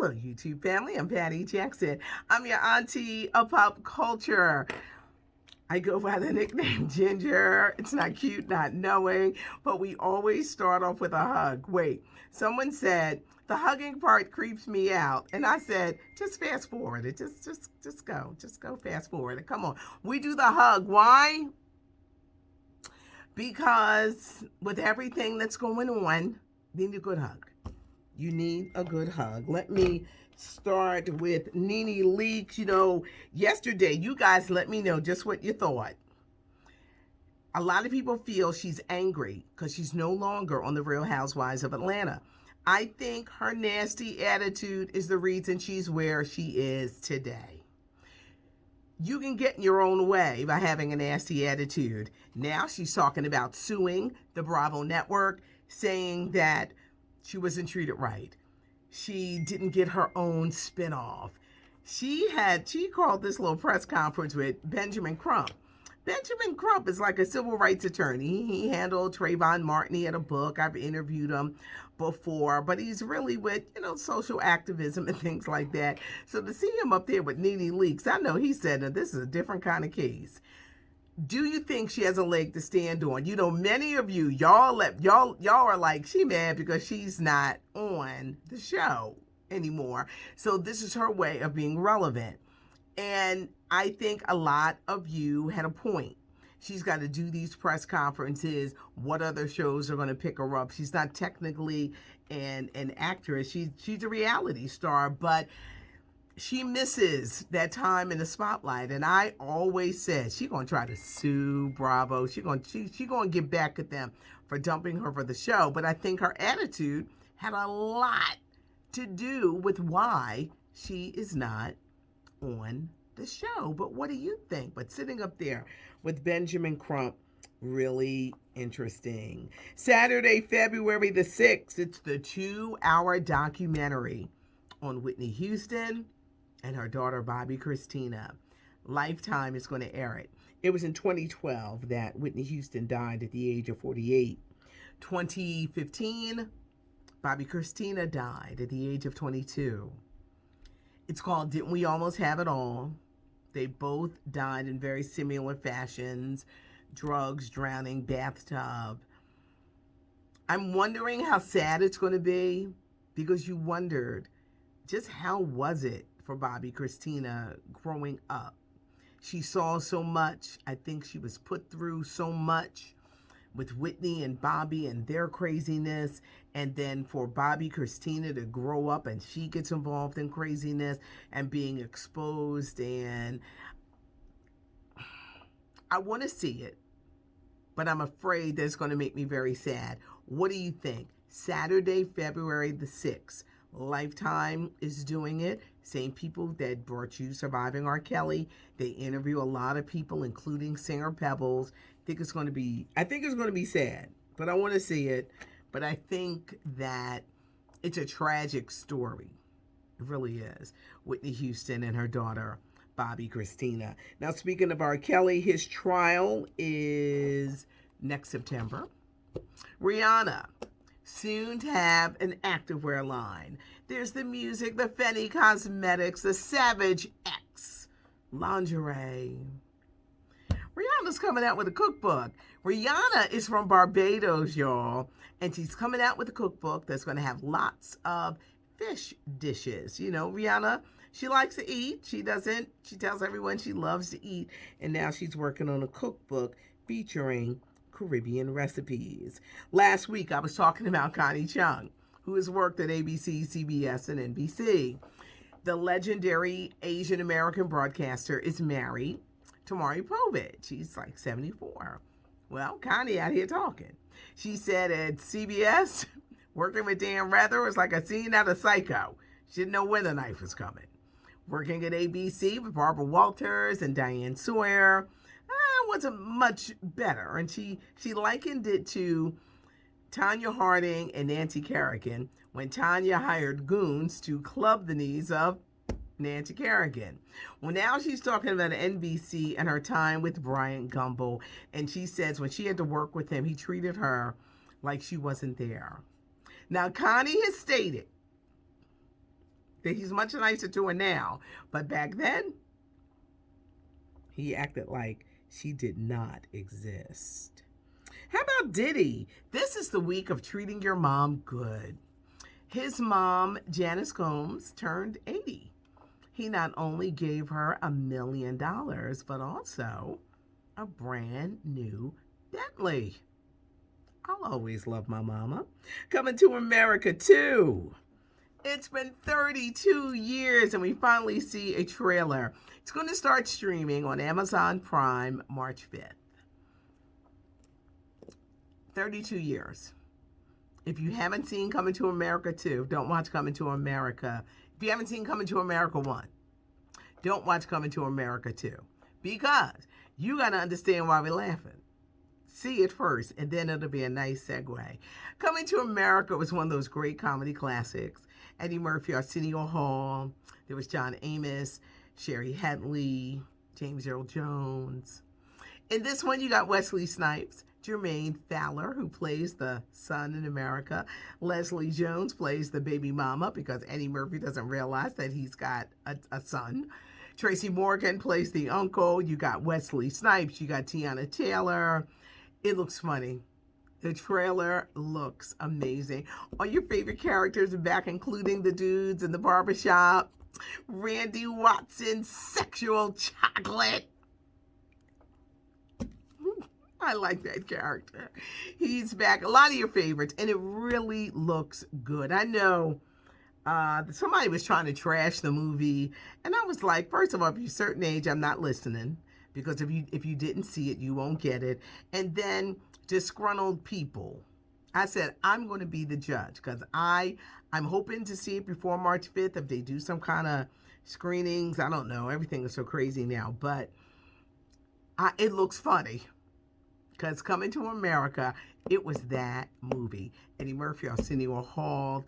Hello, YouTube family. I'm Patty Jackson. I'm your auntie of pop culture. I go by the nickname Ginger. It's not cute, not knowing, but we always start off with a hug. Wait, someone said the hugging part creeps me out, and I said just fast forward it. Just go fast forward it. Come on, we do the hug. Why? Because with everything that's going on, you need a good hug. You need a good hug. Let me start with Nene Leakes. Yesterday, you guys let me know just what you thought. A lot of people feel she's angry because she's no longer on the Real Housewives of Atlanta. I think her nasty attitude is the reason she's where she is today. You can get in your own way by having a nasty attitude. Now she's talking about suing the Bravo network, saying that she wasn't treated right. She didn't get her own spinoff. She called this little press conference with Benjamin Crump. Benjamin Crump is like a civil rights attorney. He handled Trayvon Martin. He had a book. I've interviewed him before, but he's really with, social activism and things like that. So to see him up there with Nene Leakes, I know he said that this is a different kind of case. Do you think she has a leg to stand on? Many of you, y'all are like, she mad because she's not on the show anymore. So this is her way of being relevant. And I think a lot of you had a point. She's got to do these press conferences. What other shows are going to pick her up? She's not technically an actress. She's a reality star, but she misses that time in the spotlight. And I always said she's going to try to sue Bravo. She's going to get back at them for dumping her for the show. But I think her attitude had a lot to do with why she is not on the show. But what do you think? But sitting up there with Benjamin Crump, really interesting. Saturday, February the 6th, it's the 2-hour documentary on Whitney Houston and her daughter, Bobbi Kristina. Lifetime is going to air it. It was in 2012 that Whitney Houston died at the age of 48. 2015, Bobbi Kristina died at the age of 22. It's called Didn't We Almost Have It All? They both died in very similar fashions. Drugs, drowning, bathtub. I'm wondering how sad it's going to be, because you wondered just how was it for Bobbi Kristina growing up. She saw so much. I think she was put through so much with Whitney and Bobby and their craziness. And then for Bobbi Kristina to grow up and she gets involved in craziness and being exposed. And I want to see it, but I'm afraid that it's going to make me very sad. What do you think? Saturday, February the 6th. Lifetime is doing it. Same people that brought you Surviving R. Kelly. They interview a lot of people, including singer Pebbles. I think it's going to be sad, but I want to see it. But I think that it's a tragic story. It really is. Whitney Houston and her daughter, Bobbi Kristina. Now, speaking of R. Kelly, his trial is next September. Rihanna, soon to have an activewear line. There's the music, the Fenty Cosmetics, the Savage X lingerie. Rihanna's coming out with a cookbook. Rihanna is from Barbados, y'all, and she's coming out with a cookbook that's going to have lots of fish dishes. Rihanna, she likes to eat. She tells everyone she loves to eat, and now she's working on a cookbook featuring Caribbean recipes. Last week, I was talking about Connie Chung, who has worked at ABC, CBS, and NBC. The legendary Asian American broadcaster is married to Maury Povich. She's like 74. Well, Connie out here talking. She said at CBS, working with Dan Rather was like a scene out of Psycho. She didn't know when the knife was coming. Working at ABC with Barbara Walters and Diane Sawyer wasn't much better. And she likened it to Tanya Harding and Nancy Kerrigan when Tanya hired goons to club the knees of Nancy Kerrigan. Well, now she's talking about NBC and her time with Brian Gumbel. And she says when she had to work with him, he treated her like she wasn't there. Now, Connie has stated that he's much nicer to her now. But back then, he acted like she did not exist. How about Diddy? This is the week of treating your mom good. His mom, Janice Combs, turned 80. He not only gave her $1 million, but also a brand new Bentley. I'll always love my mama. Coming to America, too. It's been 32 years and we finally see a trailer. It's going to start streaming on Amazon Prime March 5th. 32 years. If you haven't seen Coming to America 2, don't watch Coming to America. If you haven't seen Coming to America 1, don't watch Coming to America 2. Because you got to understand why we're laughing. See it first, and then it'll be a nice segue. Coming to America was one of those great comedy classics. Eddie Murphy, Arsenio Hall. There was John Amos, Sherry Headley, James Earl Jones. In this one, you got Wesley Snipes, Jermaine Fowler, who plays the son in America. Leslie Jones plays the baby mama because Eddie Murphy doesn't realize that he's got a son. Tracy Morgan plays the uncle. You got Wesley Snipes. You got Tiana Taylor. It looks funny. The trailer looks amazing. All your favorite characters are back, including the dudes in the barbershop. Randy Watson, sexual chocolate. I like that character. He's back. A lot of your favorites, and it really looks good. I know somebody was trying to trash the movie, and I was like, first of all, if you're a certain age, I'm not listening, because if you didn't see it, you won't get it. And then disgruntled people. I said, I'm going to be the judge, because I'm hoping to see it before March 5th. If they do some kind of screenings, I don't know. Everything is so crazy now, but it looks funny. Because Coming to America, it was that movie. Eddie Murphy, Arsenio Hall,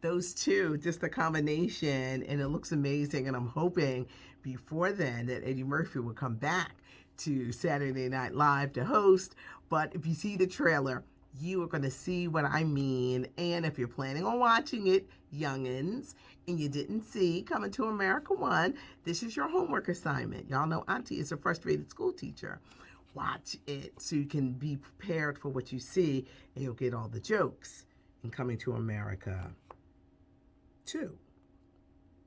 those two, just the combination, and it looks amazing. And I'm hoping before then that Eddie Murphy will come back to Saturday Night Live to host. But if you see the trailer, you are going to see what I mean. And if you're planning on watching it, youngins, and you didn't see Coming to America 1, this is your homework assignment. Y'all know Auntie is a frustrated school teacher. Watch it so you can be prepared for what you see, and you'll get all the jokes in Coming to America 2.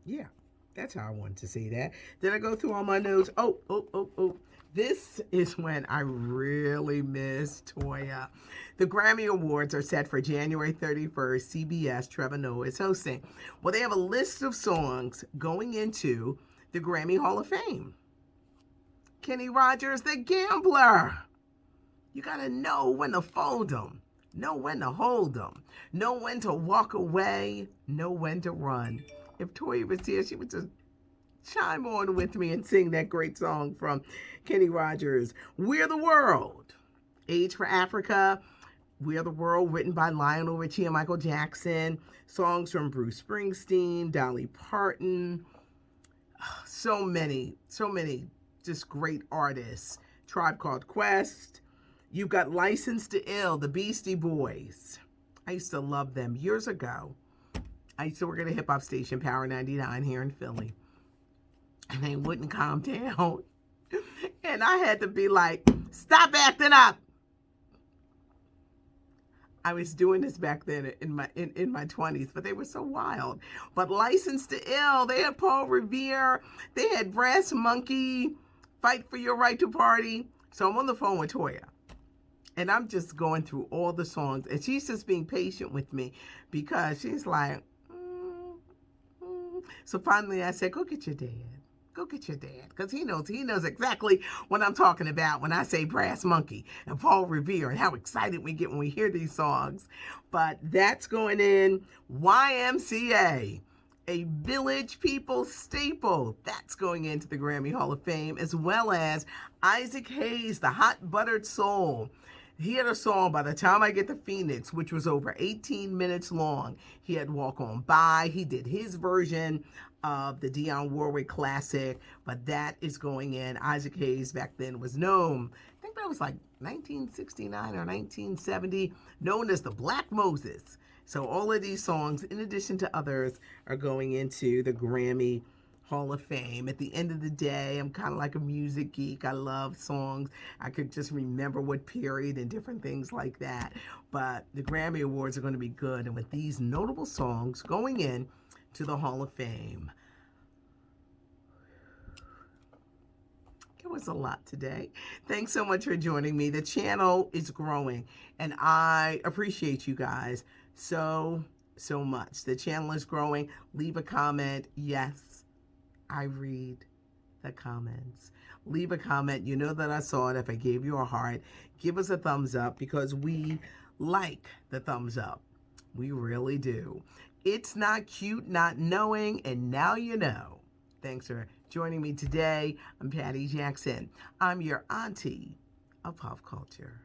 Yeah, that's how I wanted to say that. Did I go through all my notes? Oh. This is when I really miss Toya. The Grammy Awards are set for January 31st. CBS, Trevor Noah is hosting. Well, they have a list of songs going into the Grammy Hall of Fame. Kenny Rogers, the gambler. You got to know when to fold them, know when to hold them, know when to walk away, know when to run. If Toya was here, she would just chime on with me and sing that great song from Kenny Rogers. We're the World. Age for Africa. We're the World, written by Lionel Richie and Michael Jackson. Songs from Bruce Springsteen, Dolly Parton. So many just great artists. Tribe Called Quest. You've got License to Ill, the Beastie Boys. I used to love them years ago. I used to work at a hip hop station, Power 99 here in Philly. And they wouldn't calm down. And I had to be like, stop acting up. I was doing this back then in my 20s, but they were so wild. But License to Ill, they had Paul Revere, they had Brass Monkey, Fight for Your Right to Party. So I'm on the phone with Toya, and I'm just going through all the songs, and she's just being patient with me because she's like, So finally I said, go get your dad. Go get your dad, because he knows exactly what I'm talking about when I say Brass Monkey and Paul Revere and how excited we get when we hear these songs. But that's going in. YMCA, a Village People staple. That's going into the Grammy Hall of Fame, as well as Isaac Hayes, the Hot Buttered Soul. He had a song, By the Time I Get to Phoenix, which was over 18 minutes long. He had Walk On By. He did his version of the Dionne Warwick classic, but that is going in. Isaac Hayes back then was known, I think that was like 1969 or 1970, known as the Black Moses. So all of these songs, in addition to others, are going into the Grammy Hall of Fame. At the end of the day, I'm kind of like a music geek. I love songs. I could just remember what period and different things like that. But the Grammy Awards are going to be good. And with these notable songs going in to the Hall of Fame, it was a lot today. Thanks so much for joining me. The channel is growing, and I appreciate you guys so much. The channel is growing. Leave a comment. Yes, I read the comments. Leave a comment. You know that I saw it. If I gave you a heart, give us a thumbs up, because we like the thumbs up. We really do. It's not cute not knowing, and now you know. Thanks for joining me today. I'm Patty Jackson. I'm your auntie of pop culture.